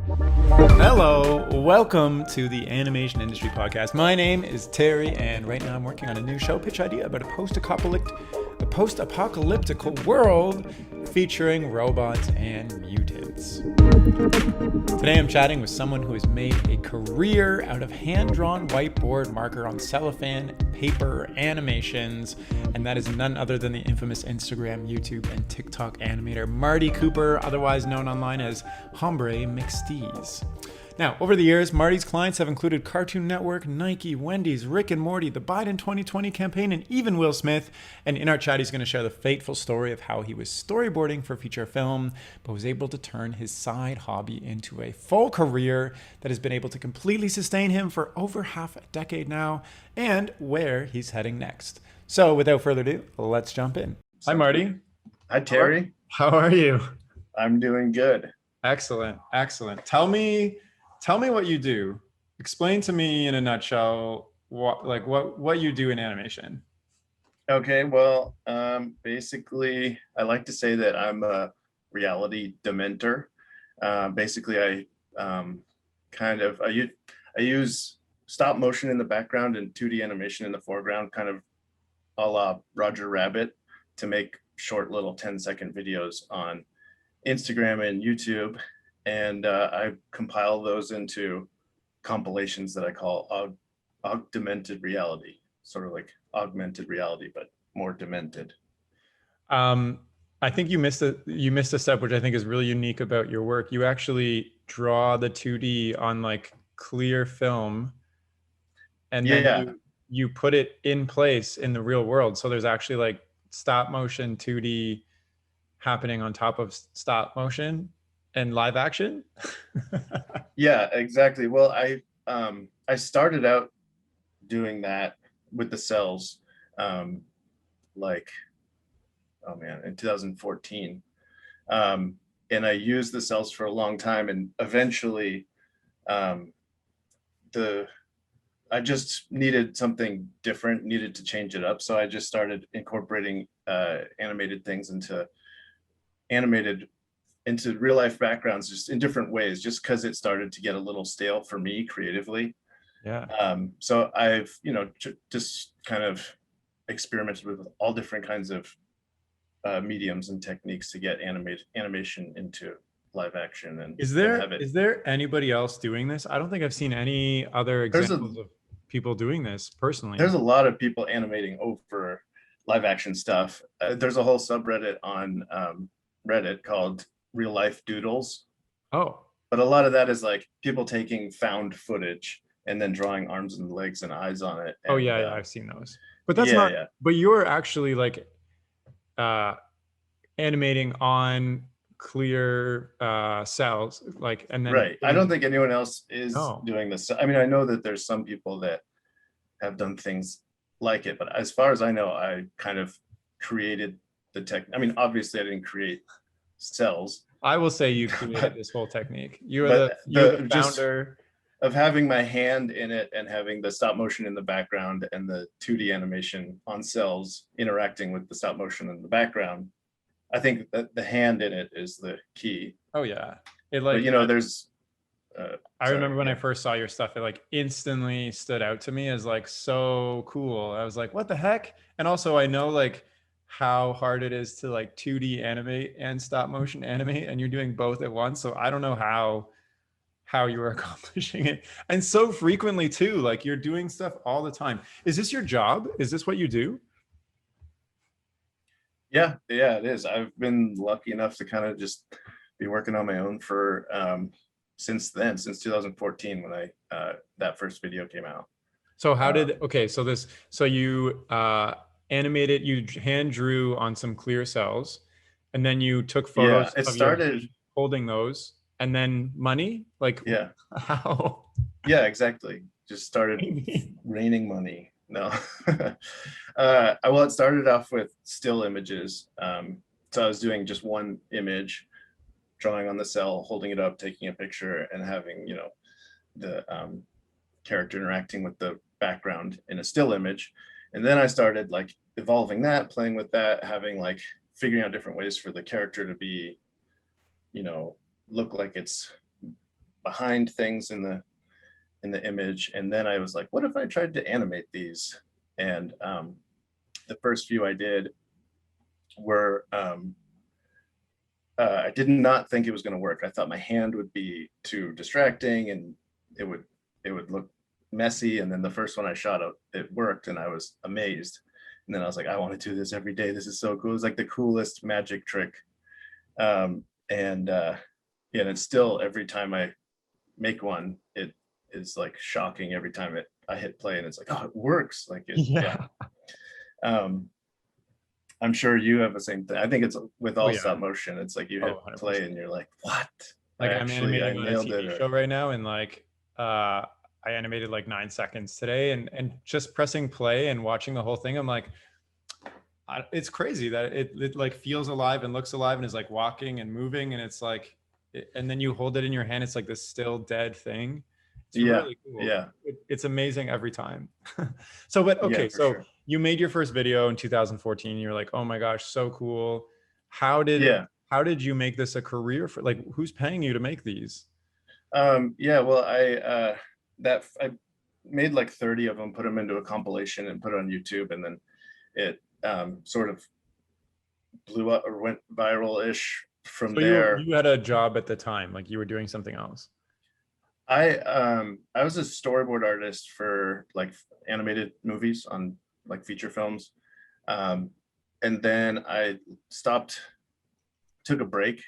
Hello, welcome to the Animation Industry Podcast. My name is Terry, and right now I'm working on a new show pitch idea about a post-apocalyptical world featuring robots and mutants. Today I'm chatting with someone who has made a career out of hand-drawn whiteboard marker on cellophane, paper, animations, and that is none other than the infamous Instagram, YouTube, and TikTok animator Marty Cooper, otherwise known online as Hombre McSteez. Now, over the years, Marty's clients have included Cartoon Network, Nike, Wendy's, Rick and Morty, the Biden 2020 campaign, and even Will Smith. And in our chat, he's going to share the fateful story of how he was storyboarding for a feature film, but was able to turn his side hobby into a full career that has been able to completely sustain him for over half a decade now, and where he's heading next. So without further ado, let's jump in. Hi, Marty. Hi, Terry. How are you? I'm doing good. Excellent. Tell me what you do. Explain to me in a nutshell what you do in animation. Okay, well, basically, I like to say that I'm a reality dementor. Basically, I use stop motion in the background and 2D animation in the foreground, kind of a la Roger Rabbit, to make short little 10-second videos on Instagram and YouTube. And I compile those into compilations that I call augmented reality, sort of like augmented reality, but more demented. I think you missed a step, which I think is really unique about your work. You actually draw the 2D on like clear film, and then you put it in place in the real world. So there's actually like stop motion 2D happening on top of stop motion and live action. Yeah, exactly. Well, I started out doing that with the cells, in 2014, and I used the cells for a long time, and eventually, I just needed something different, needed to change it up, so I just started incorporating animated things into real life backgrounds, just in different ways, just because it started to get a little stale for me creatively. Yeah. So I've, just kind of experimented with all different kinds of mediums and techniques to get animation into live action. And is there anybody else doing this? I don't think I've seen any other examples of people doing this personally. There's a lot of people animating over live action stuff. There's a whole subreddit on Reddit called Real Life Doodles. Oh. But a lot of that is like people taking found footage and then drawing arms and legs and eyes on it. And, I've seen those. But that's not. Yeah. But you're actually like animating on clear cells, like, and then. Right. I don't think anyone else is doing this. I mean, I know that there's some people that have done things like it, but as far as I know, I kind of created the tech. I mean, obviously, I didn't create cells. I will say you created this whole technique. You're the founder of having my hand in it and having the stop motion in the background and the 2D animation on cells interacting with the stop motion in the background. I think that the hand in it is the key. Oh yeah, there's. I remember when I first saw your stuff, it like instantly stood out to me as like so cool. I was like, what the heck? And also I know like how hard it is to like 2D animate and stop motion animate, and you're doing both at once. So I don't know how you were accomplishing it, and so frequently too. Like you're doing stuff all the time. Is this your job? Is this what you do? Yeah, it is. I've been lucky enough to kind of just be working on my own for since 2014 when I that first video came out. So so you animated, you hand drew on some clear cells, and then you took photos of holding those, and then money, like how? Yeah, exactly. Just started raining money. No. Well, it started off with still images. So I was doing just one image, drawing on the cell, holding it up, taking a picture, and having the character interacting with the background in a still image. And then I started like evolving that, playing with that, having like figuring out different ways for the character to be, look like it's behind things in the image. And then I was like, what if I tried to animate these? And the first few I did were I did not think it was going to work. I thought my hand would be too distracting and it would look messy. And then the first one I shot, it worked, and I was amazed. And then I was like, I want to do this every day. This is so cool. It's like the coolest magic trick. Yeah, and it's still, every time I make one, it is like shocking every time I hit play, and it's like, oh, it works. Like yeah. I'm sure you have the same thing. I think it's with all stop motion. It's like you hit play and you're like, what? Like I'm animating on a TV show right now, and like I animated like 9 seconds today, and just pressing play and watching the whole thing, I'm like, it's crazy that it like feels alive and looks alive and is like walking and moving, and it's like, and then you hold it in your hand, it's like this still dead thing. It's really cool. Yeah, it's amazing every time. So, but okay, so sure. You made your first video in 2014. You're like, oh my gosh, so cool. How did you make this a career for, like, who's paying you to make these? Yeah, well, I made like 30 of them, put them into a compilation and put it on YouTube, and then it sort of blew up or went viral-ish from there. You had a job at the time, like you were doing something else. I was a storyboard artist for like animated movies on like feature films, and then I stopped, took a break,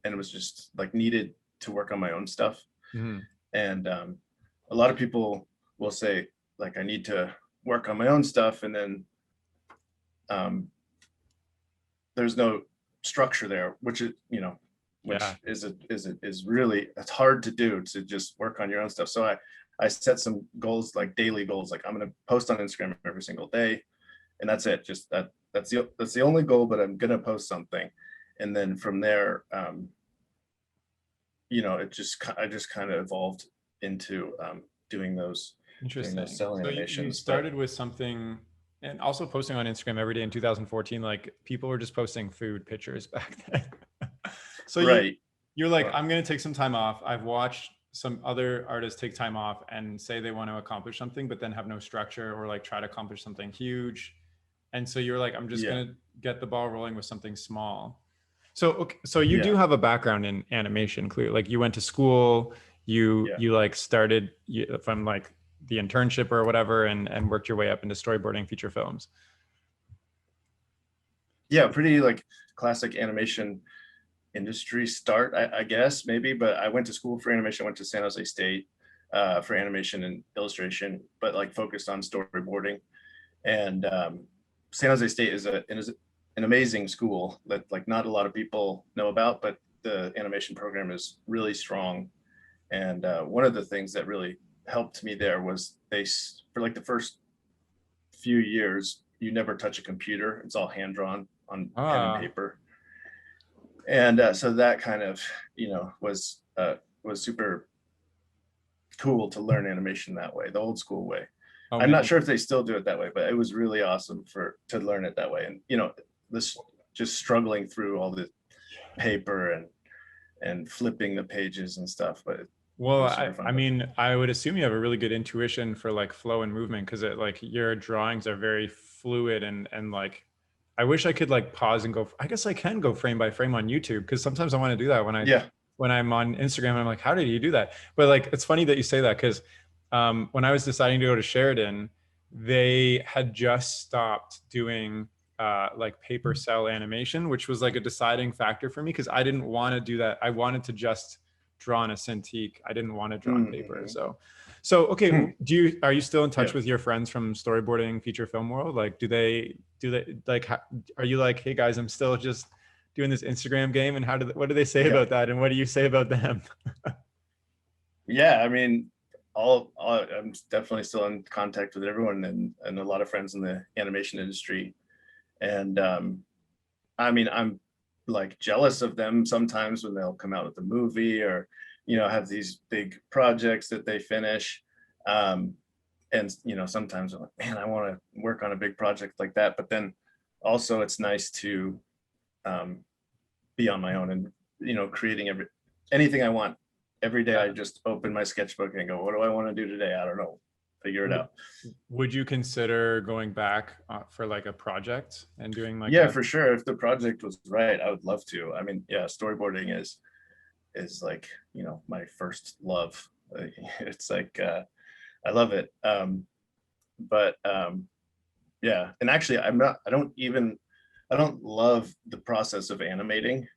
and was just like needed to work on my own stuff. Mm-hmm. And a lot of people will say like I need to work on my own stuff, and then there's no structure there, which is, you know, which is really, it's hard to do, to just work on your own stuff. So I set some goals, like daily goals, like I'm going to post on Instagram every single day, and that's it. Just that's the only goal, but I'm going to post something. And then from there, you know, I just kind of evolved into doing those. Interesting. Doing those cell animations. You started with something, and also posting on Instagram every day in 2014. Like people were just posting food pictures back then. So you're like, I'm going to take some time off. I've watched some other artists take time off and say they want to accomplish something, but then have no structure, or like try to accomplish something huge. And so you're like, I'm just going to get the ball rolling with something small. So, okay, so you do have a background in animation, clearly. Like you went to school, you like started from like the internship or whatever, and worked your way up into storyboarding feature films. Yeah, pretty like classic animation industry start, I guess, maybe. But I went to school for animation. I went to San Jose State for animation and illustration, but like focused on storyboarding. And San Jose State is an amazing school that like not a lot of people know about, but the animation program is really strong. And one of the things that really helped me there was for like the first few years, you never touch a computer. It's all hand drawn on pen and paper. And so that kind of, you know, was super cool to learn animation that way, the old school way. I'm not sure if they still do it that way, but it was really awesome to learn it that way. And, you know, this just struggling through all the paper and flipping the pages and stuff. But well, I mean, I would assume you have a really good intuition for like flow and movement, because it like your drawings are very fluid and like, I wish I could like pause and go. I guess I can go frame by frame on YouTube, because sometimes I want to do that when I'm on Instagram. I'm like, how did you do that? But like, it's funny that you say that, because when I was deciding to go to Sheridan, they had just stopped doing like paper cell animation, which was like a deciding factor for me, because I didn't want to do that. I wanted to just draw on a Cintiq. I didn't want to draw on paper. So okay, are you still in touch with your friends from storyboarding feature film world? Like, do they like, are you like, hey guys, I'm still just doing this Instagram game, and what do they say about that, and what do you say about them? Yeah, I mean, I'm definitely still in contact with everyone, and a lot of friends in the animation industry. And I mean, I'm like jealous of them sometimes when they'll come out with a movie, or, you know, have these big projects that they finish. And, you know, sometimes I'm like, man, I want to work on a big project like that. But then also it's nice to be on my own and, you know, creating anything I want every day I just open my sketchbook and go, what do I want to do today? I don't know. Figure it out. Would you consider going back for like a project and doing like Yeah, for sure. If the project was right, I would love to. I mean, yeah, storyboarding is like, you know, my first love. It's like I love it. But yeah, and actually I don't love the process of animating.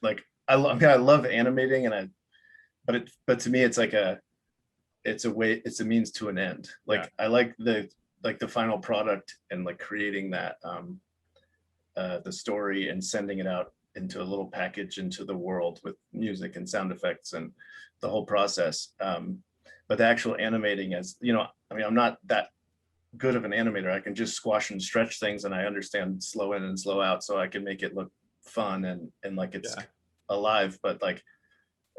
Like I love animating, but to me it's like it's a means to an end. Like I like the final product and like creating that the story and sending it out into a little package into the world with music and sound effects and the whole process. But the actual animating, as you know, I mean, I'm not that good of an animator. I can just squash and stretch things, and I understand slow in and slow out, so I can make it look fun and like it's alive. But like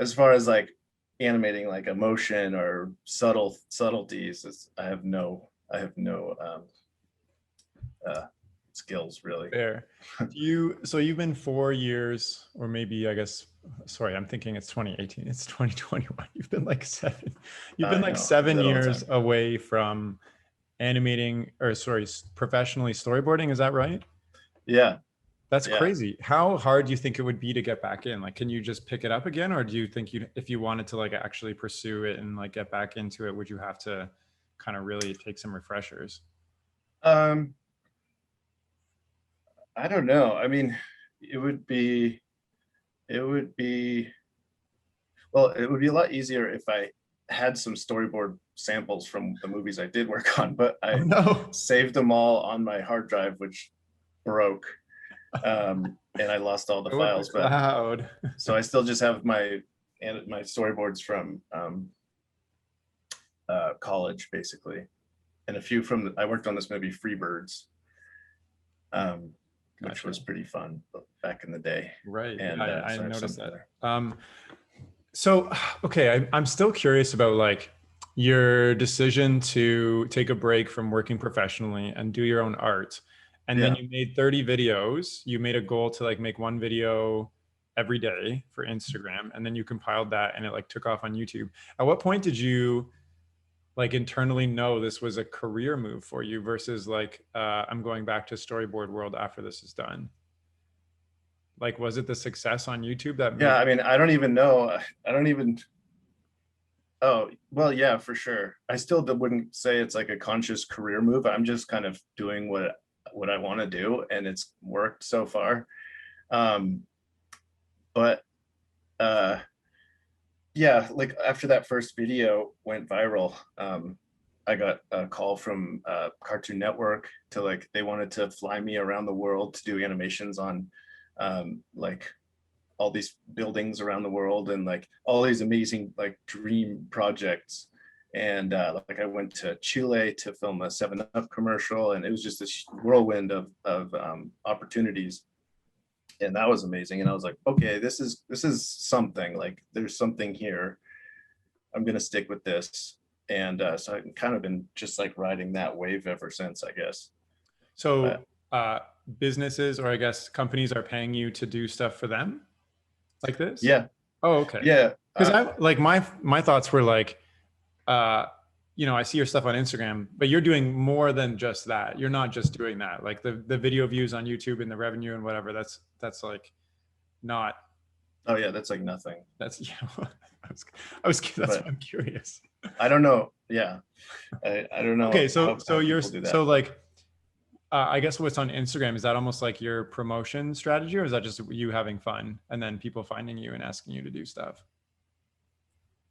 as far as like animating like emotion or subtleties, I have no skills really. Fair. So you've been 4 years, or maybe I guess, sorry, I'm thinking it's 2018, it's 2021. You've been like 7 years away from animating, or sorry, professionally storyboarding. Is that right? Yeah. That's crazy. How hard do you think it would be to get back in? Like, can you just pick it up again? Or do you think if you wanted to like actually pursue it and like get back into it, would you have to kind of really take some refreshers? I don't know. I mean, it would be well, it would be a lot easier if I had some storyboard samples from the movies I did work on, but I saved them all on my hard drive, which broke. And I lost all the files, but so I still just have my storyboards from college basically, and a few from I worked on this movie Freebirds, which was pretty fun back in the day. Right. And I noticed that. So, okay, I'm still curious about like your decision to take a break from working professionally and do your own art. And then you made 30 videos. You made a goal to like make one video every day for Instagram. And then you compiled that and it like took off on YouTube. At what point did you like internally know this was a career move for you versus like, I'm going back to storyboard world after this is done? Like, was it the success on YouTube that made I mean, I don't even know. Oh, well, yeah, for sure. I still wouldn't say it's like a conscious career move. I'm just kind of doing what I want to do, and it's worked so far. But yeah, like after that first video went viral, I got a call from Cartoon Network to like, they wanted to fly me around the world to do animations on like all these buildings around the world and like all these amazing like dream projects. And like I went to Chile to film a 7-Up commercial, and it was just this whirlwind of opportunities, and that was amazing. And I was like, okay, this is something. Like there's something here. I'm gonna stick with this. And so I've kind of been just like riding that wave ever since, I guess. So businesses, or I guess companies, are paying you to do stuff for them like this? Yeah. Oh, okay. Yeah. Because I like my thoughts were like, you know, I see your stuff on Instagram, but you're doing more than just that. You're not just doing that. Like the video views on YouTube and the revenue and whatever, that's like not. Oh yeah, that's like nothing. That's that's why I'm curious. I don't know. Yeah. I don't know. Okay, so you're so like I guess what's on Instagram, is that almost like your promotion strategy, or is that just you having fun and then people finding you and asking you to do stuff?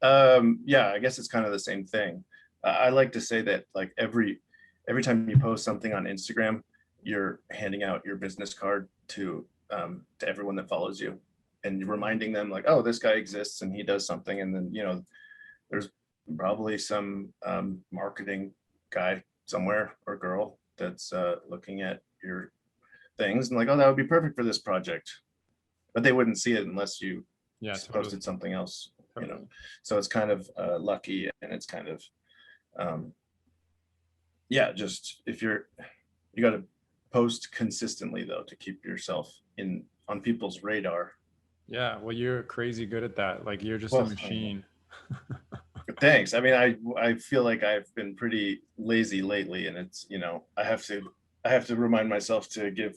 Yeah, I guess it's kind of the same thing. I like to say that like every time you post something on Instagram, you're handing out your business card to everyone that follows you, and you're reminding them like, oh, this guy exists and he does something. And then, you know, there's probably some marketing guy somewhere or girl that's looking at your things and like, oh, that would be perfect for this project, but they wouldn't see it unless you posted something else. You know, so it's kind of lucky, and it's kind of yeah, just you got to post consistently though to keep yourself on people's radar. Yeah, well, you're crazy good at that. Like you're just a Well, I don't know. machine. Thanks. I mean, I feel like I've been pretty lazy lately, and it's, I have to remind myself to give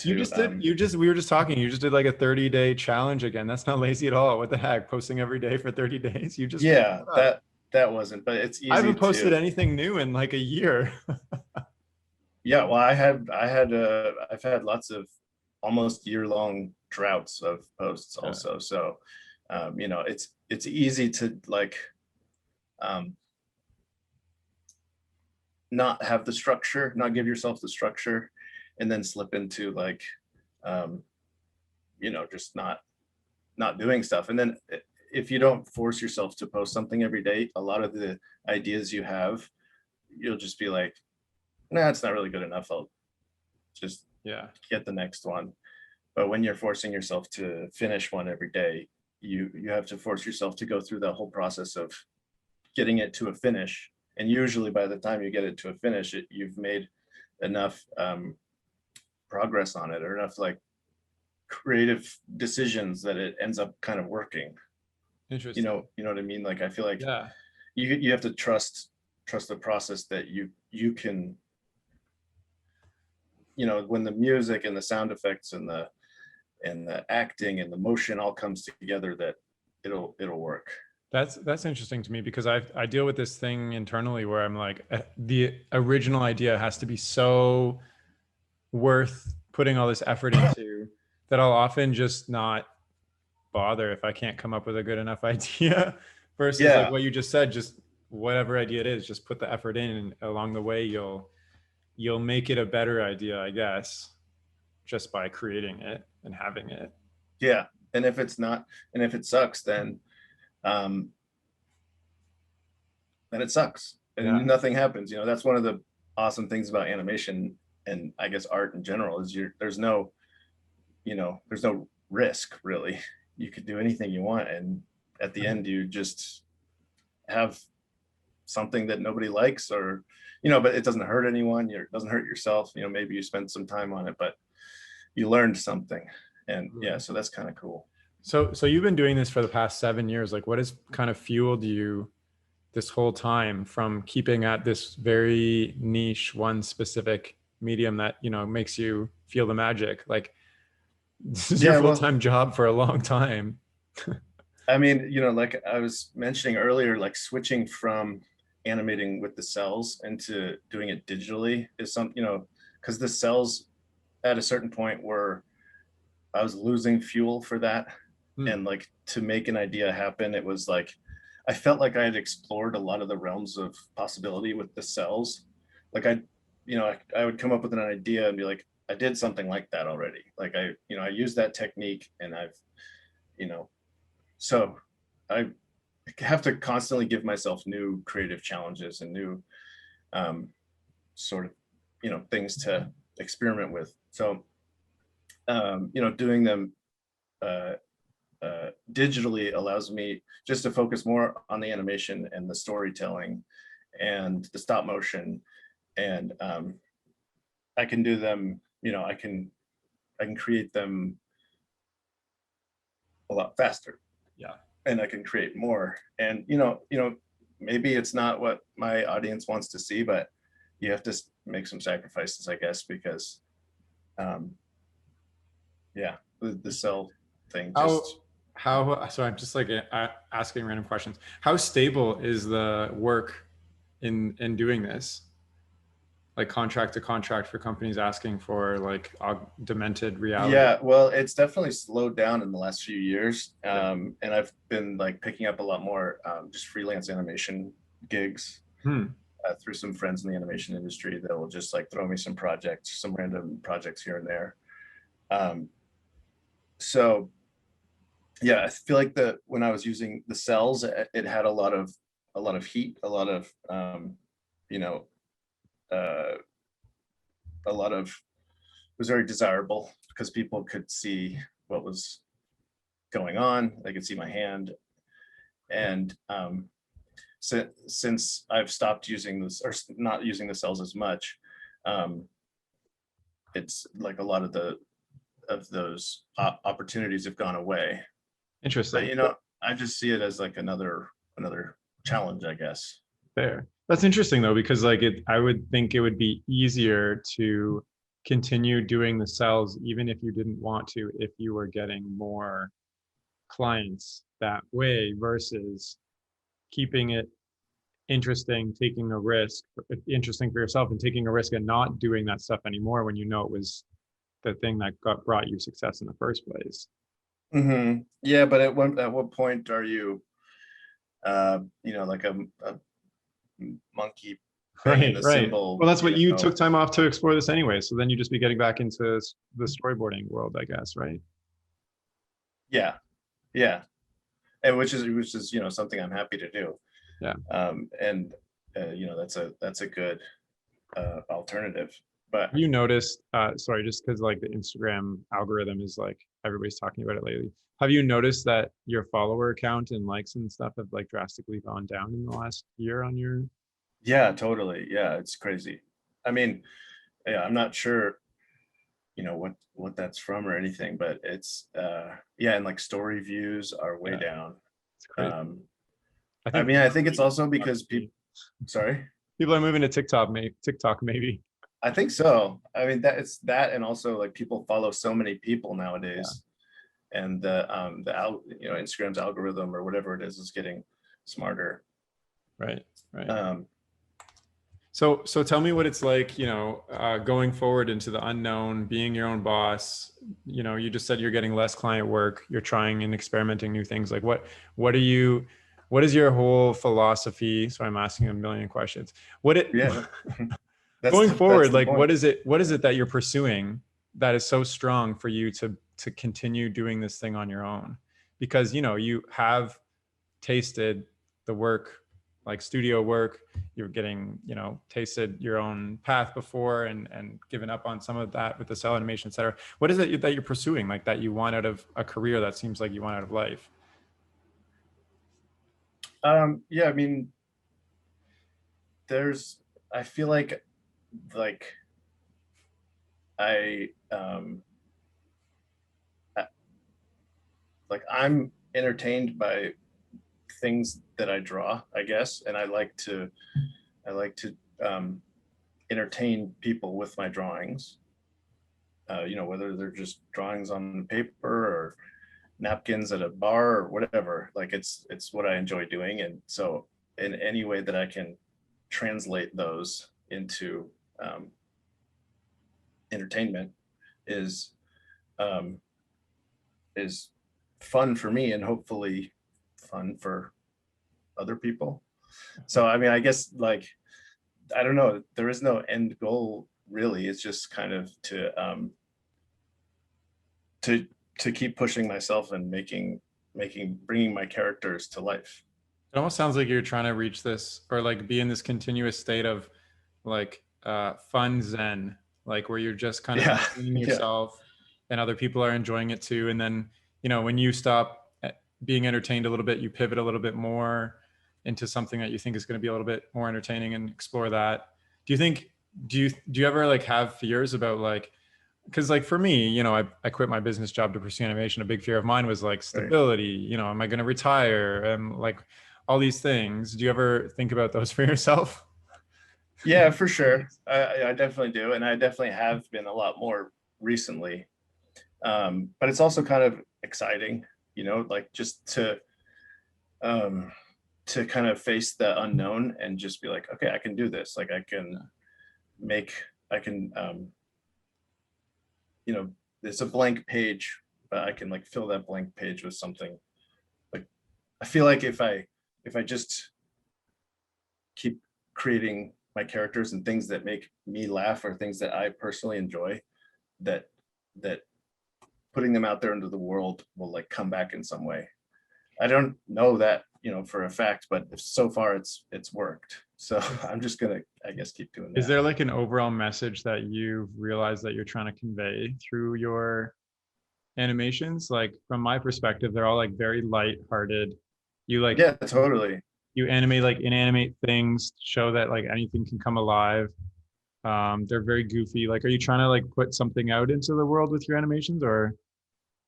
You to just did, we were just talking, you just did like a 30-day challenge again. That's not lazy at all. What the heck? Posting every day for 30 days. You just finished yeah, that. that wasn't, but it's I easy haven't posted to. anything new in like a year. Yeah, well, I've had lots of almost year-long droughts of posts Yeah. also. So, it's easy to like um, not have the structure, not give yourself the structure, and then slip into like, um, just not doing stuff. And then if you don't force yourself to post something every day, a lot of the ideas you have, you'll just be like, nah, it's not really good enough. I'll just Yeah. get the next one. But when you're forcing yourself to finish one every day, you have to force yourself to go through that whole process of getting it to a finish. And usually by the time you get it to a finish, you've made enough progress on it, or enough like creative decisions that it ends up kind of working. Interesting. You know what I mean? Like I feel like Yeah. you have to trust the process that you can, when the music and the sound effects and the acting and the motion all comes together, that it'll work. That's interesting to me because I deal with this thing internally where I'm like the original idea has to be so worth putting all this effort into that I'll often just not bother if I can't come up with a good enough idea versus like Yeah, what you just said, just whatever idea it is, just put the effort in and along the way you'll make it a better idea, I guess, just by creating it and having it. yeah. And if it's not, and if it sucks, um then it sucks Yeah. and nothing happens. That's one of the awesome things about animation, and I guess art in general, is there's no risk really. You could do anything you want, and at the end you just have something that nobody likes, or but it doesn't hurt anyone. It doesn't hurt yourself. Maybe you spent some time on it, but you learned something. And yeah, so that's kind of cool. So you've been doing this for the past 7 years. Like what has kind of fueled you this whole time from keeping at this very niche, one specific medium that, makes you feel the magic? Like this is your Yeah, well, full-time job for a long time. I mean, like I was mentioning earlier, like switching from animating with the cells into doing it digitally is because the cells at a certain point were, I was losing fuel for that. Hmm. And like to make an idea happen, it was like I felt like I had explored a lot of the realms of possibility with the cells. Like I would come up with an idea and be like, I did something like that already. Like I used that technique, and you know, so I have to constantly give myself new creative challenges and new um, sort of things to experiment with. So doing them uh, digitally allows me just to focus more on the animation and the storytelling and the stop motion, and I can do them. I can create them a lot faster, Yeah. and I can create more. And maybe it's not what my audience wants to see, but you have to make some sacrifices, I guess, because um, yeah, the cell thing How, just. so I'm just like asking random questions. How stable is the work in doing this? Like contract to contract for companies asking for like augmented reality. Yeah, well, it's definitely slowed down in the last few years, Yeah. and I've been like picking up a lot more just freelance animation gigs Hmm. through some friends in the animation industry that will just like throw me some projects, some random projects here and there. Um, so yeah, I feel like when I was using the cells, it had a lot of heat, a lot of you know, uh, a lot of it was very desirable because people could see what was going on. They could see my hand, and since I've stopped using this, or not using the cells as much, um, it's like a lot of the of those opportunities have gone away. But Interesting. I just see it as like another challenge, I guess. Fair. That's interesting though, because like I would think it would be easier to continue doing the cells even if you didn't want to, if you were getting more clients that way versus keeping it interesting, taking a risk, interesting for yourself and taking a risk and not doing that stuff anymore when you know it was the thing that brought you success in the first place. Yeah, but at what point are you, like a monkey banging the Right. cymbal? Well, that's what you took time off to explore this anyway. So then you just be getting back into the storyboarding world, I guess, right? Yeah, yeah, and which is something I'm happy to do. Yeah. And that's a good alternative. But have you noticed, sorry, just because like the Instagram algorithm is like everybody's talking about it lately. Have you noticed that your follower count and likes and stuff have like drastically gone down in the last year on your? yeah, totally. Yeah, it's crazy. I mean, yeah, I'm not sure, what that's from or anything, but it's yeah, and like story views are way down. It's crazy. I think it's also because people, sorry, people are moving to TikTok, maybe. I think so. I mean, it's that, and also like people follow so many people nowadays, and Instagram's algorithm or whatever it is getting smarter. Right. So tell me what it's like, going forward into the unknown, being your own boss. You just said you're getting less client work, you're trying and experimenting new things. Like what is your whole philosophy? So I'm asking a million questions. Going forward, like what is it that you're pursuing that is so strong for you to continue doing this thing on your own? Because you have tasted the work, like studio work, you're getting tasted your own path before and given up on some of that with the cell animation, etc. What is it that you're pursuing, like that you want out of a career that seems like you want out of life? Yeah, I mean, I feel like I I'm entertained by things that I draw, I guess, and I like to entertain people with my drawings. Whether they're just drawings on paper or napkins at a bar or whatever, like it's what I enjoy doing. And so in any way that I can translate those into entertainment is fun for me and hopefully fun for other people. So I mean, I guess like, I don't know, there is no end goal really. It's just kind of to keep pushing myself and bringing my characters to life. It almost sounds like you're trying to reach this or like be in this continuous state of like fun zen, like where you're just kind of being yourself and other people are enjoying it too. And then, when you stop being entertained a little bit, you pivot a little bit more into something that you think is going to be a little bit more entertaining and explore that. Do you ever like have fears about like, because like for me, I quit my business job to pursue animation. A big fear of mine was like stability, right. Am I going to retire? And like all these things. Do you ever think about those for yourself? Yeah, for sure. I definitely do. And I definitely have been a lot more recently. But it's also kind of exciting, like just to kind of face the unknown and just be like, okay, I can do this. Like I can it's a blank page, but I can like fill that blank page with something. Like I feel like if I just keep creating my characters and things that make me laugh or things that I personally enjoy, that putting them out there into the world will like come back in some way. I don't know that, for a fact, but so far it's worked. So I'm just gonna, I guess, keep doing that. Is there like an overall message that you've realized that you're trying to convey through your animations? Like from my perspective, they're all like very light-hearted. Yeah, totally. You animate like inanimate things, show that like anything can come alive. They're very goofy. Like, are you trying to like put something out into the world with your animations, or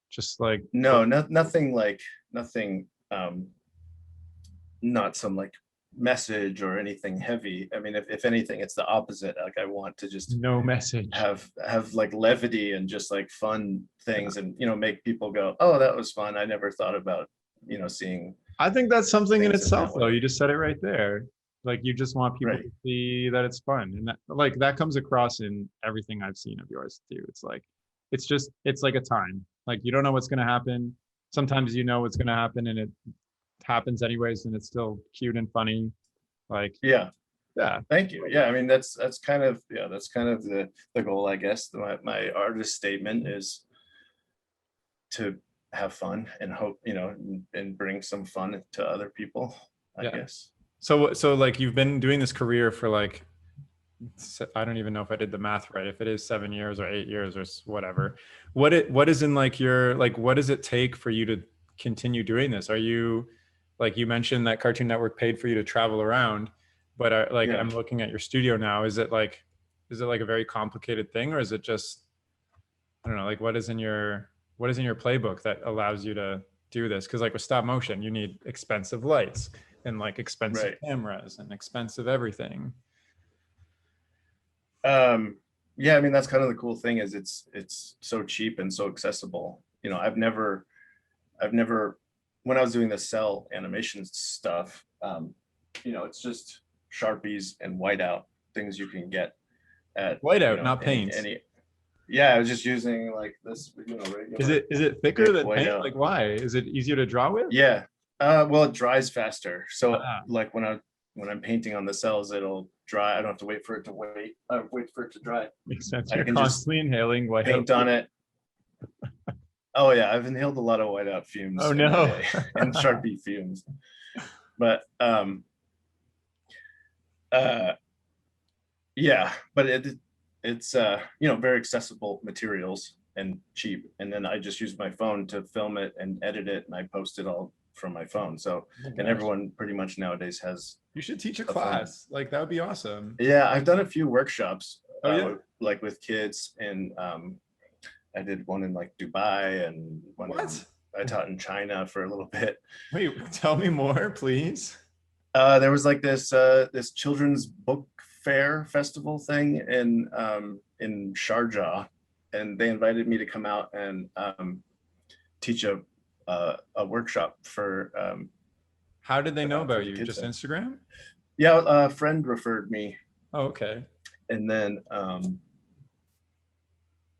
just like No, nothing like nothing. Not some like message or anything heavy. I mean, if anything, it's the opposite. Like I want to just no message? have like levity and just like fun things, and make people go, oh, that was fun. I never thought about seeing I think that's something in things in itself, that though. way. You just said it right there. Like, you just want people Right. to see that it's fun, and that, like, that comes across in everything I've seen of yours too. It's like, it's like a time. Like, you don't know what's gonna happen. Sometimes you know what's gonna happen, and it happens anyways, and it's still cute and funny. Like, Yeah. yeah, Thank you. Yeah. I mean, that's kind of the goal, I guess. My artist statement is to have fun and hope, and bring some fun to other people, I yeah. guess. So like, you've been doing this career for like, I don't even know if I did the math right. If it is 7 years or 8 years or whatever, what is in like your, like, what does it take for you to continue doing this? Are you, like, you mentioned that Cartoon Network paid for you to travel around, but like, Yeah. I'm looking at your studio now. Is it like a very complicated thing, or is it just, I don't know, like, what is in your playbook that allows you to do this? Because like with stop motion, you need expensive lights and like expensive Right. cameras and expensive everything. Um, yeah, I mean that's kind of the cool thing is it's so cheap and so accessible. I've never when I was doing the cell animation stuff, it's just Sharpies and whiteout things you can get at Whiteout, not any paint. any yeah, I was just using like this, regular Is it thicker thick than paint? whiteout. Like, why? Is it easier to draw with? Yeah. Well, it dries faster. So Ah, like when I'm painting on the cells, it'll dry. I don't have to wait for it to wait for it to dry. makes sense. I You're can just constantly inhaling whiteout paint on fumes. it. Oh yeah, I've inhaled a lot of whiteout Oh fumes in my no. day and Sharpie fumes. But uh yeah, but it's very accessible materials and cheap. And then I just use my phone to film it and edit it, and I post it all from my phone. So, Oh my and gosh. everyone pretty much nowadays has You should teach a a phone. class. Like, that would be awesome. Yeah, I've done a few workshops, Oh yeah. like with kids, and I did one in like Dubai and one in What? I taught in China for a little bit. Wait, tell me more, please. There was like this children's book fair festival thing in Sharjah, and they invited me to come out and teach a workshop How did they know for about the you? kids Just there. Instagram? Yeah, a friend referred me, Oh, okay. and then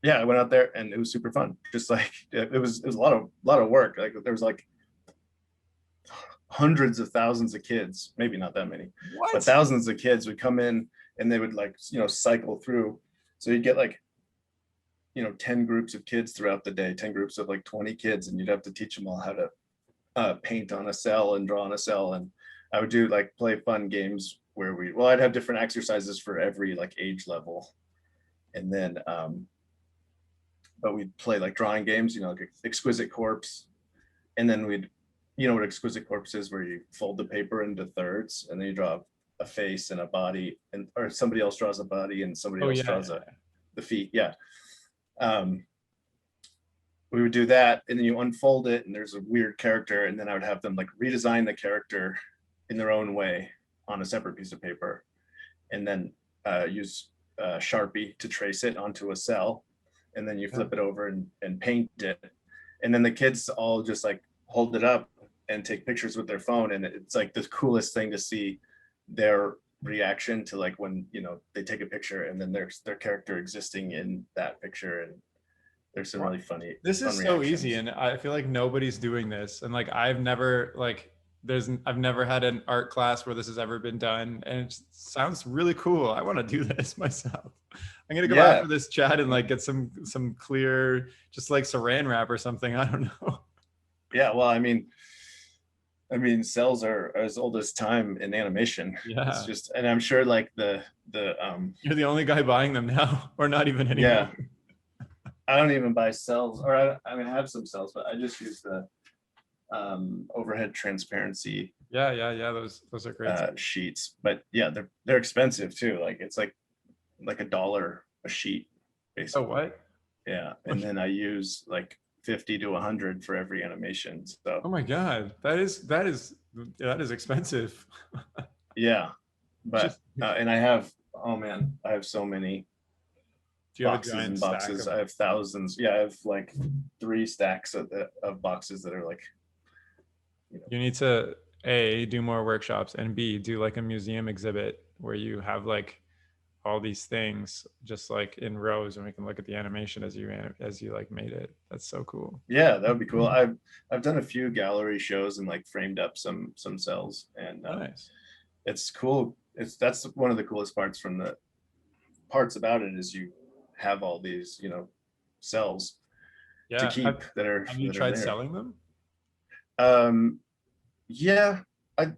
yeah, I went out there and it was super fun. Just like it was a lot of work. Like there was like hundreds of thousands of kids, maybe not that many, but What? thousands of kids would come in, and they would like cycle through. So you'd get like 10 groups of kids throughout the day, 10 groups of like 20 kids, and you'd have to teach them all how to paint on a cell and draw on a cell. And I would do like play fun games where I'd have different exercises for every like age level. And then but we'd play like drawing games, like Exquisite Corpse. And then we'd, what Exquisite Corpse is, where you fold the paper into thirds and then you draw a face and a body, and or somebody else draws a body and somebody Oh else yeah, draws yeah. the feet. Yeah. Um, we would do that, and then you unfold it and there's a weird character, and then I would have them like redesign the character in their own way on a separate piece of paper, and then use Sharpie to trace it onto a cell, and then you Yeah. flip it over and paint it, and then the kids all just like hold it up and take pictures with their phone, and it's like the coolest thing to see their reaction to like when they take a picture and then there's their character existing in that picture, and there's some Wow. really funny This fun is so easy, reactions. and I feel like nobody's doing this. And like, I've never like I've never had an art class where this has ever been done, and it sounds really cool. I want to do this myself. I'm gonna go Yeah. after this chat and like get some clear, just like saran wrap or something. I don't know. Yeah, well, I mean cells are as old as time in animation. It's Yeah, just, and I'm sure like the you're the only guy buying them now, or not even anymore. yeah, I don't even buy cells, or I mean I have some cells, but I just use the overhead transparency Yeah, yeah, yeah. Those are great. sheets. But yeah, they're expensive too. Like it's like like $1 a sheet, Oh, basically. what? Yeah, and then I use like 50 to 100 for every animation. So Oh my God, that is expensive. yeah, but Just and I have, oh man, I have so many do you have a boxes giant and stack boxes. of? I have thousands. Yeah, I have like 3 stacks of boxes that are like, You need to A, do more workshops, and B, do like a museum exhibit where you have like all these things just like in rows, and we can look at the animation as you like made it. That's so cool. yeah, that would be cool. I've done a few gallery shows and like framed up some cells, and Nice. it's cool. That's one of the coolest parts about it is you have all these, cells to Yeah. keep Have you that are tried there. selling them? Um, yeah, I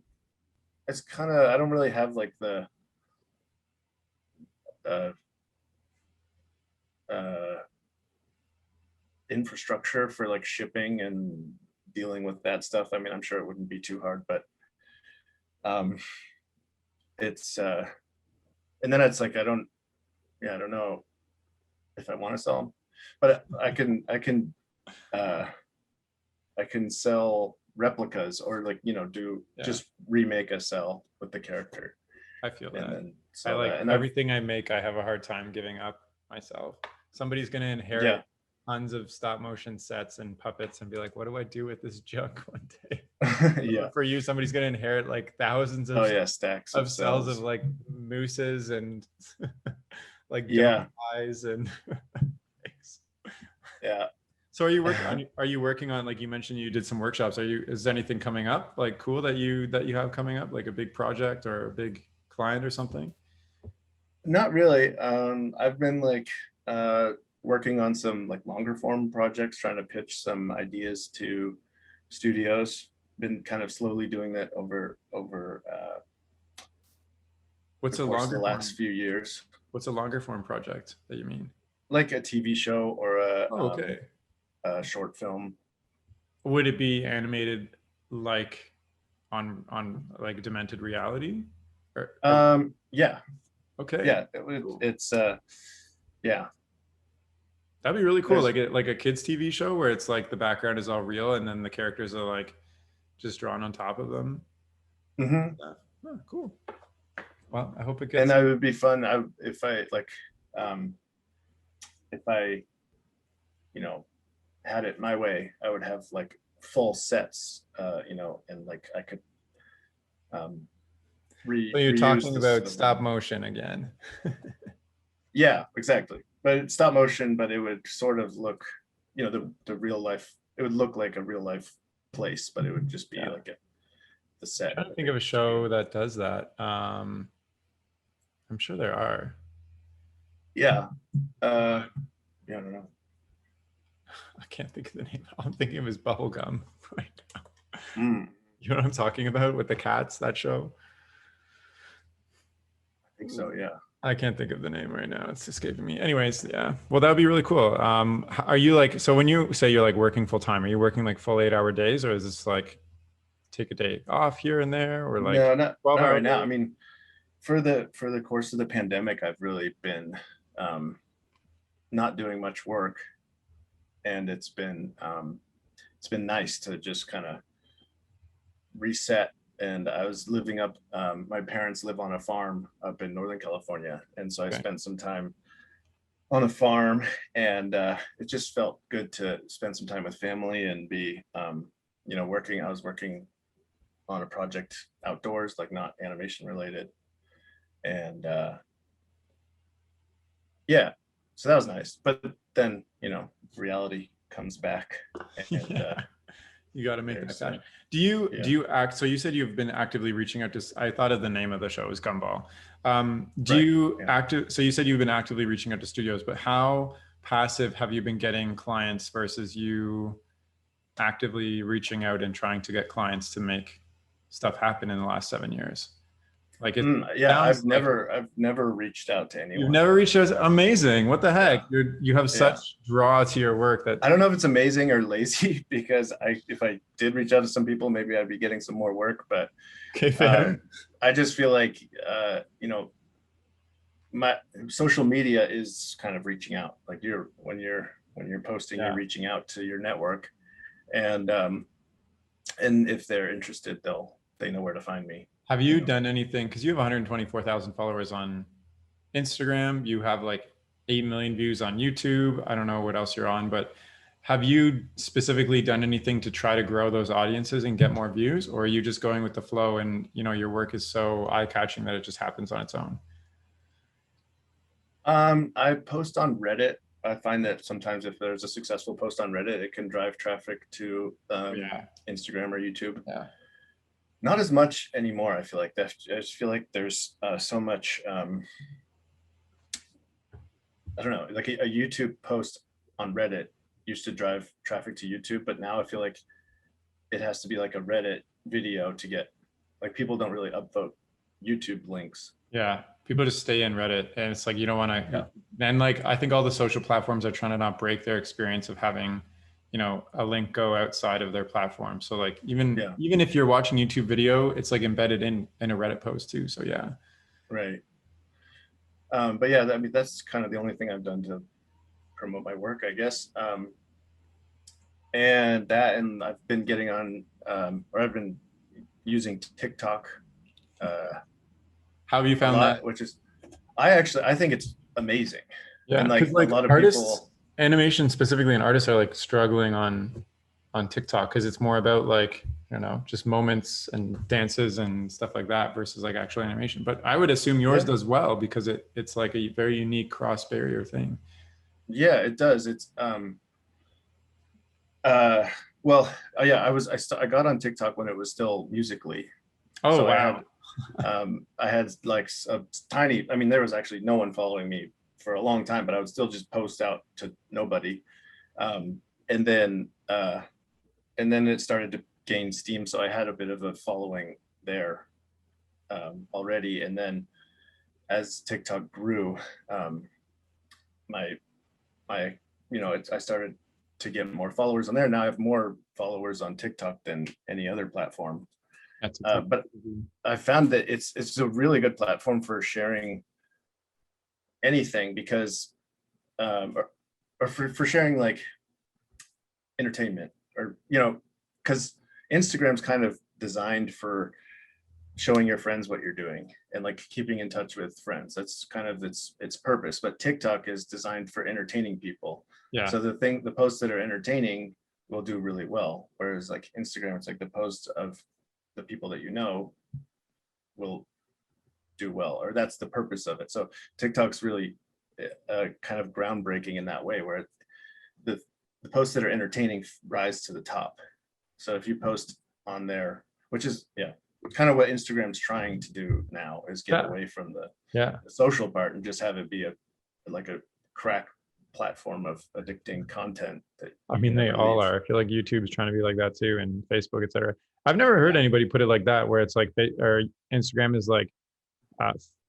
it's kind of, I don't really have like the uh, uh, infrastructure for like shipping and dealing with that stuff. I mean, I'm sure it wouldn't be too hard, but um, it's and then it's like I don't know if I want to sell them, but uh, I can sell replicas, or like, do Yeah, just remake a cell with the character I feel and that. then I sell like that. And I've everything I make, I have a hard time giving up myself. Somebody's going to inherit yeah, tons of stop motion sets and puppets and be like, what do I do with this junk one day? yeah, For you, somebody's going to inherit like thousands oh yeah, stacks of of cells of cells. like mooses and like dog Yeah, eyes and things. yeah. So are you working on, like you mentioned you did some workshops. Is anything coming up like cool that you have coming up, like a big project or a big client or something? Not really. I've been like working on some like longer form projects, trying to pitch some ideas to studios. Been kind of slowly doing that over the What's a course of the longer last form? few years, What's a longer form project that you mean? like a TV show or Oh, okay. a short film. Would it be animated like on like demented reality? Or Yeah, okay. yeah. Cool. It's yeah. That'd be really cool. There's Like a kids TV show where it's like the background is all real and then the characters are like just drawn on top of them. mhm. Yeah. Oh, cool. Well, I hope it And gets. that would be fun. If I like um if I you know had it my way, I would have like full sets, and like I could um, So you're reuse talking this. about stop motion again. Yeah, exactly. But it's stop motion, but it would sort of look, the real life. It would look like a real life place, but it would just be Yeah. like the I'm set trying to of think the of a studio. show that does that. I'm sure there are. Yeah. Uh, yeah, I don't know. I can't think of the name. All I'm thinking of is Bubblegum right now. I You know what I'm talking about with the cats, that show? think so. Yeah. I can't think of the name right now. It's escaping me. Anyways, yeah. Well, that would be really cool. Are you like, so when you say you're like working full time, are you working like full 8 hour days, or is this like take a day off here and there, or like No, not 12 not hour right now. I days? mean, for the course of the pandemic, I've really been not doing much work, and it's been nice to just kind of reset. And I was living up, my parents live on a farm up in Northern California, and so I Okay. spent some time on a farm, and it just felt good to spend some time with family and be working. I was working on a project outdoors, like not animation related, and yeah, so that was nice. But then reality comes back, and Yeah. You got to make that there's cash. Do yeah, you act? So you said you've been actively reaching out to. I thought of the name of the show is Gumball. Do right, you yeah. active? So you said you've been actively reaching out to studios, but how passive have you been getting clients versus you actively reaching out and trying to get clients to make stuff happen in the last 7 years? Like it Yeah, sounds like I've never reached out to you've anyone. never reached out. Amazing. What the heck? Yeah, You have yeah. such draw to your work that I don't know if it's amazing or lazy because if I did reach out to some people, maybe I'd be getting some more work. But okay, fair. I just feel like my social media is kind of reaching out. Like when you're posting, you're Yeah. reaching out to your network, and if they're interested, they know where to find me. Have you done anything? Because you have 124,000 followers on Instagram. You have like 8 million views on YouTube. I don't know what else you're on, but have you specifically done anything to try to grow those audiences and get more views? Or are you just going with the flow and your work is so eye-catching that it just happens on its own? I post on Reddit. I find that sometimes if there's a successful post on Reddit, it can drive traffic to Yeah. Instagram or YouTube. Yeah. Not as much anymore. I feel like that. I just feel like there's so much. I don't know, like a YouTube post on Reddit used to drive traffic to YouTube, but now I feel like it has to be like a Reddit video to get, like, people don't really upvote YouTube links. Yeah. People just stay in Reddit and it's like, you don't want to, and like, I think all the social platforms are trying to not break their experience of having, a link go outside of their platform. So like, even if you're watching YouTube video, it's like embedded in a Reddit post too. So yeah. Right. But yeah, I mean, that's kind of the only thing I've done to promote my work, I guess. And I've been getting on, or I've been using TikTok. How have you found that? Which is, I think it's amazing. Yeah, and like a lot of artists, people, animation specifically, and artists are like struggling on TikTok because it's more about like, just moments and dances and stuff like that versus like actual animation. But I would assume yours does well because it's like a very unique cross barrier thing. Yeah, it does. It's I got on TikTok when it was still Musically. Oh, so wow. I had like a tiny, I mean, there was actually no one following me for a long time, but I would still just post out to nobody. And then it started to gain steam. So I had a bit of a following there already. And then as TikTok grew, I started to get more followers on there. Now I have more followers on TikTok than any other platform. But I found that it's a really good platform for sharing anything because, or for sharing like entertainment, or because Instagram's kind of designed for showing your friends what you're doing and like keeping in touch with friends. That's kind of its purpose. But TikTok is designed for entertaining people. Yeah. So the posts that are entertaining will do really well. Whereas like Instagram, it's like the posts of the people that will do well, or that's the purpose of it. So TikTok's really kind of groundbreaking in that way, where the posts that are entertaining rise to the top. So if you post on there, which is kind of what Instagram's trying to do now, is get away from the social part and just have it be a crack platform of addicting content. I mean, they all are. I feel like YouTube's trying to be like that too, and Facebook, etc. I've never heard anybody put it like that, where it's like or Instagram is like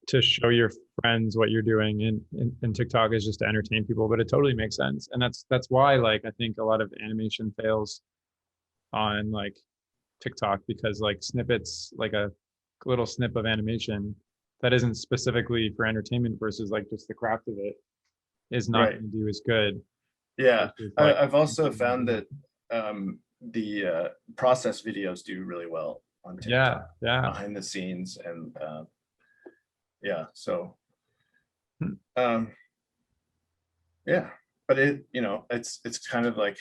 to show your friends what you're doing, and TikTok is just to entertain people. But it totally makes sense, and that's why like I think a lot of animation fails on like TikTok, because like snippets, like a little snip of animation that isn't specifically for entertainment versus like just the craft of it is not going to do as good. Yeah, like, I've also found that the process videos do really well on TikTok. Behind the scenes, and so but it's kind of like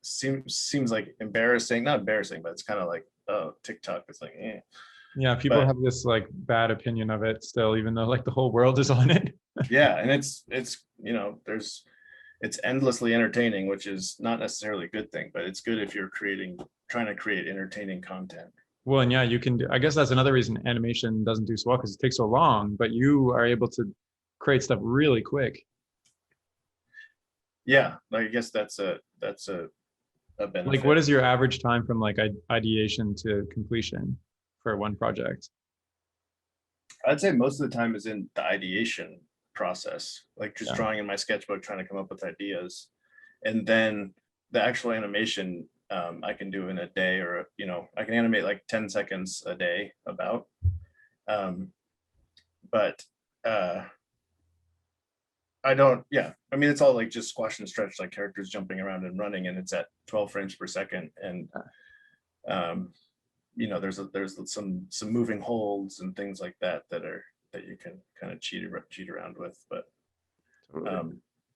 seems like embarrassing, not embarrassing, but it's kind of like, oh, TikTok is like people have this like bad opinion of it still, even though like the whole world is on it. And it's it's endlessly entertaining, which is not necessarily a good thing, but it's good if you're trying to create entertaining content. Well, and you can do, I guess that's another reason animation doesn't do so well, because it takes so long, but you are able to create stuff really quick. I guess that's a benefit. Like, what is your average time from like ideation to completion for one project? I'd say most of the time is in the ideation process, like just drawing in my sketchbook, trying to come up with ideas, and then the actual animation I can do in a day, or I can animate like 10 seconds a day about. But I don't, yeah. I mean, it's all like just squash and stretch, like characters jumping around and running, and it's at 12 frames per second. And you know, there's some moving holds and things like that that you can kind of cheat around with. But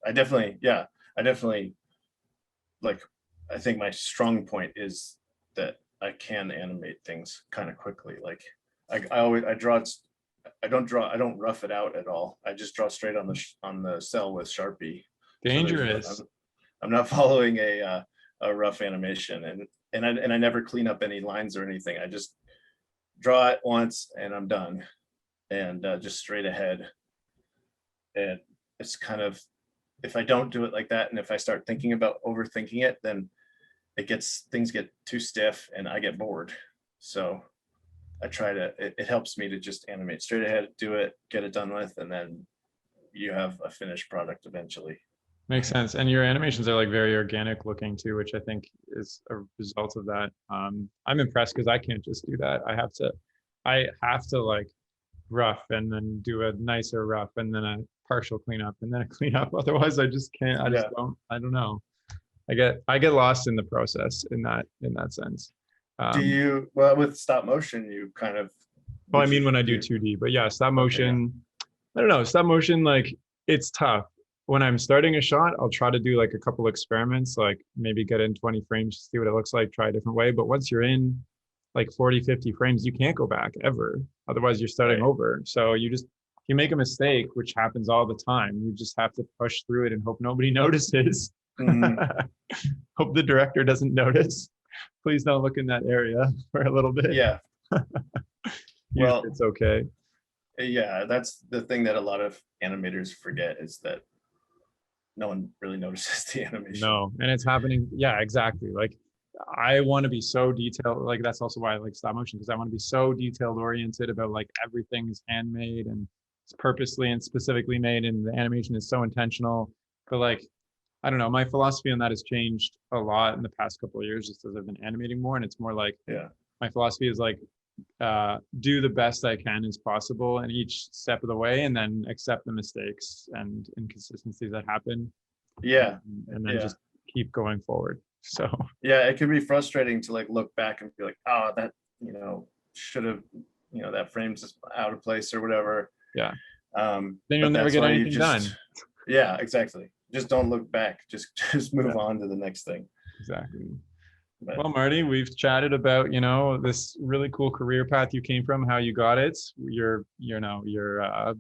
I definitely, yeah, I definitely like, I think my strong point is that I can animate things kind of quickly. Like I draw, I don't rough it out at all. I just draw straight on the cell with Sharpie. Dangerous. So I'm not following a rough animation, and I never clean up any lines or anything. I just draw it once and I'm done, and just straight ahead. And it's kind of, if I don't do it like that, and if I start thinking about overthinking it, then things get too stiff and I get bored. So I try to, it helps me to just animate straight ahead, do it, get it done with, and then you have a finished product eventually. Makes sense. And your animations are like very organic looking too, which I think is a result of that. I'm impressed because I can't just do that. I have to like rough and then do a nicer rough and then a partial cleanup and then a cleanup. Otherwise I just can't, I don't know. I get lost in the process in that sense. Do you, well, with stop motion, you kind of, well, I mean, when I do 2D, but yeah, stop motion, I don't know, stop motion, like it's tough. When I'm starting a shot, I'll try to do like a couple experiments, like maybe get in 20 frames, see what it looks like, try a different way. But once you're in like 40, 50 frames, you can't go back ever. Otherwise you're starting over. So you make a mistake, which happens all the time. You just have to push through it and hope nobody notices. Hope the director doesn't notice. Please don't look in that area for a little bit. Yeah. Well, it's okay. Yeah, that's the thing that a lot of animators forget, is that no one really notices the animation. No, and it's happening. Yeah, exactly. Like I want to be so detailed. Like that's also why I like stop motion, because I want to be so detailed oriented about like everything is handmade and it's purposely and specifically made, and the animation is so intentional. But like, I don't know, my philosophy on that has changed a lot in the past couple of years, just as I've been animating more. And it's more like, my philosophy is like, do the best I can as possible in each step of the way, and then accept the mistakes and inconsistencies that happen. And then just keep going forward. So yeah, it can be frustrating to like look back and be like, oh, that, you know, should have, you know, that frame's just out of place or whatever. Yeah. Then you'll never get anything done. Yeah, exactly. Just don't look back. Just move on to the next thing. Exactly. Well, Marty, we've chatted about, you know, this really cool career path you came from, how you got it, your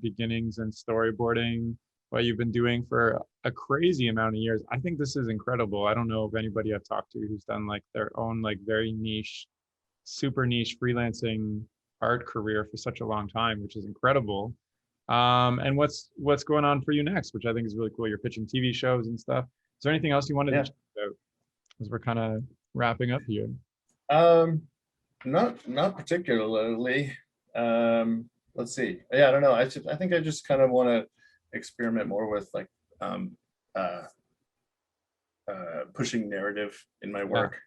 beginnings and storyboarding, what you've been doing for a crazy amount of years. I think this is incredible. I don't know of anybody I've talked to who's done like their own like very niche, super niche freelancing art career for such a long time, which is incredible. And what's going on for you next, which I think is really cool. You're pitching TV shows and stuff. Is there anything else you wanted to chat about as we're kind of wrapping up here? Not particularly. Let's see. Yeah, I don't know. I think I just kind of want to experiment more with like pushing narrative in my work.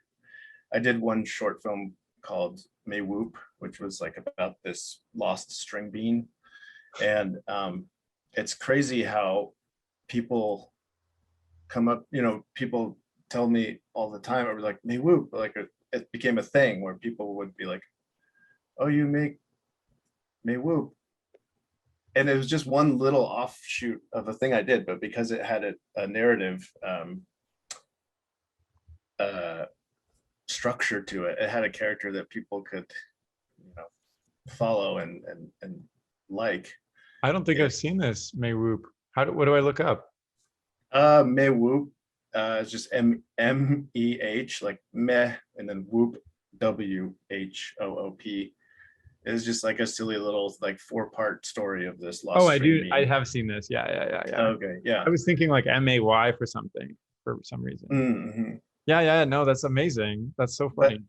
I did one short film called May Whoop, which was like about this lost string bean. And it's crazy how people come up, you know, people tell me all the time, I was like, May Whoop, like it became a thing where people would be like, oh, you make May Whoop. And it was just one little offshoot of a thing I did, but because it had a narrative structure to it, it had a character that people could, you know, follow and like. I don't think I've seen this, May Whoop. What do I look up? May Whoop. It's just MEH, like meh, and then whoop, WHOOP. It's just like a silly little like 4-part story of this lost. Oh, I do. I have seen this. Yeah. Okay, yeah. I was thinking like MAY for something for some reason. Mm-hmm. Yeah. No, that's amazing. That's so funny. But,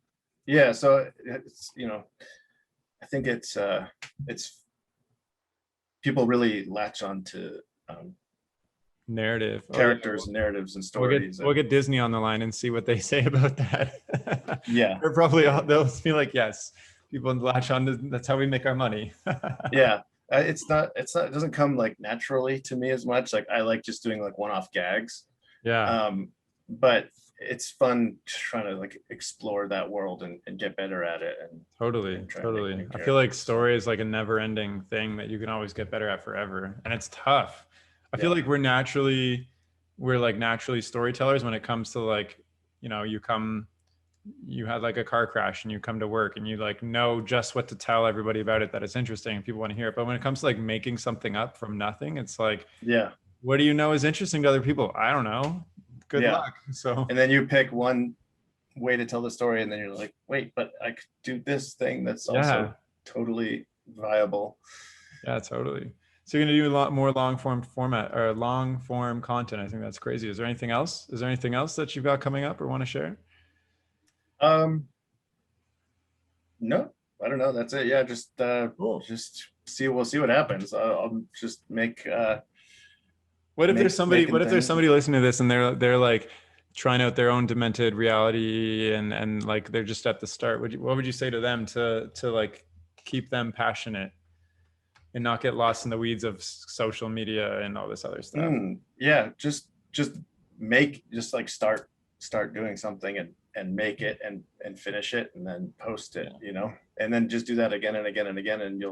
yeah. So it's, you know, I think it's people really latch on to narrative characters, narratives, and stories. We'll get Disney on the line and see what they say about that. Yeah, they'll be like, yes, people latch on to, that's how we make our money. Yeah, it doesn't come like naturally to me as much. Like I like just doing like one-off gags. Yeah. But it's fun trying to like explore that world and get better at it. And Totally. try to make Totally. new I feel like characters. story is like a never ending thing that you can always get better at forever. And it's tough. I feel Yeah. like we're like naturally storytellers when it comes to like, you had like a car crash and you come to work and you like know just what to tell everybody about it, that it's interesting and people want to hear it. But when it comes to like making something up from nothing, it's like, Yeah. what do you know is interesting to other people? I don't know. Good Yeah. luck. So And then you pick one way to tell the story, and then you're like, wait, but I could do this thing that's also totally viable. Yeah, totally. So you're gonna do a lot more long form format or long form content. I think that's crazy. Is there anything else? Is there anything else that you've got coming up or want to share? No, I don't know. That's it. Yeah, Cool. we'll see what happens. I'll just make What if there's somebody? making What if there's things. somebody listening to this and they're like trying out their own demented reality and like they're just at the start? What would you say to them to like keep them passionate and not get lost in the weeds of social media and all this other stuff? Yeah, just like start doing something and make it and finish it and then post it, and then just do that again and again and again, and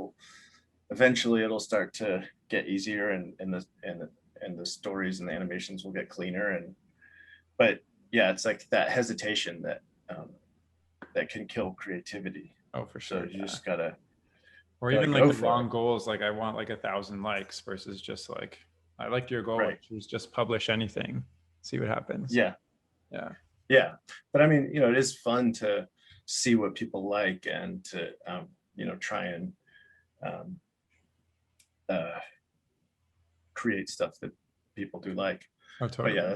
eventually it'll start to get easier, and the stories and the animations will get cleaner. But yeah, it's like that hesitation that can kill creativity. Oh, for sure. So you just gotta, or even like the long goals, like I want like 1,000 likes versus just like, I liked your goal, which was just publish anything, see what happens. Yeah. But I mean, it is fun to see what people like and to try and create stuff that people do like. Oh, totally. But yeah,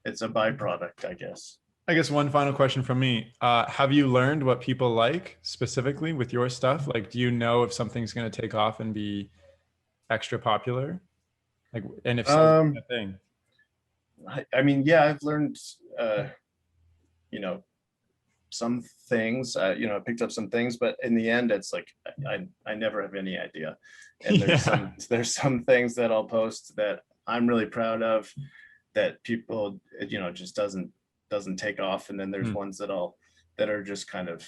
it's a byproduct, I guess. I guess one final question from me. Have you learned what people like specifically with your stuff? Like, do you know if something's going to take off and be extra popular? Like, and if so, what's the thing? I mean, yeah, I've learned, some things, I picked up some things, but in the end, it's like, I never have any idea. And there's some things that I'll post that I'm really proud of that people, just doesn't take off. And then there's ones that are just kind of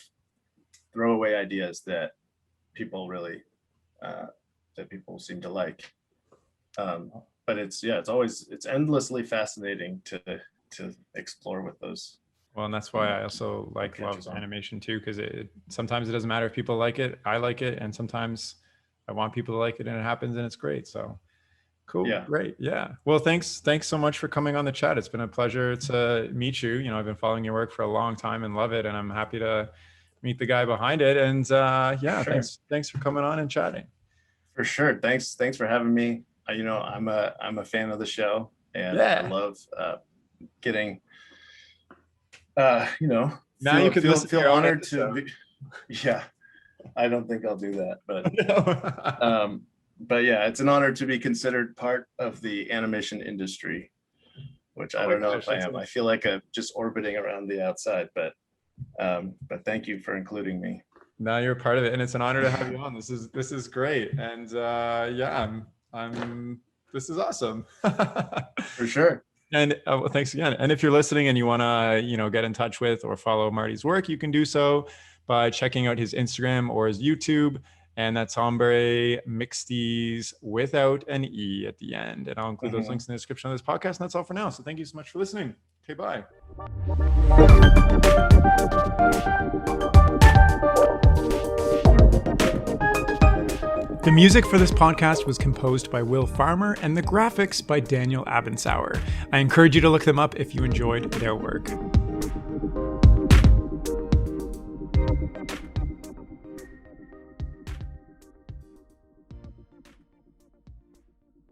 throwaway ideas that people really, that people seem to like. But it's endlessly fascinating to explore with those. Well, and that's why I also love animation too, because sometimes it doesn't matter if people like it, I like it, and sometimes I want people to like it and it happens and it's great. So cool. Yeah. Great. Yeah. Well, thanks so much for coming on the chat. It's been a pleasure to meet you. I've been following your work for a long time and love it, and I'm happy to meet the guy behind it. And sure. Thanks for coming on and chatting. For sure. Thanks for having me. I'm a fan of the show, and I love getting now you can feel honored to be, yeah, I don't think I'll do that, but yeah, it's an honor to be considered part of the animation industry, which I don't know if I am. I feel like I'm just orbiting around the outside, but thank you for including me. Now you're part of it, and it's an honor to have you on. This is great, and this is awesome. For sure. And thanks again. And if you're listening and you want to, get in touch with or follow Marty's work, you can do so by checking out his Instagram or his YouTube. And that's Hombre Mixties without an E at the end. And I'll include those links in the description of this podcast. And that's all for now. So thank you so much for listening. Okay, bye. The music for this podcast was composed by Will Farmer and the graphics by Daniel Abensauer. I encourage you to look them up if you enjoyed their work.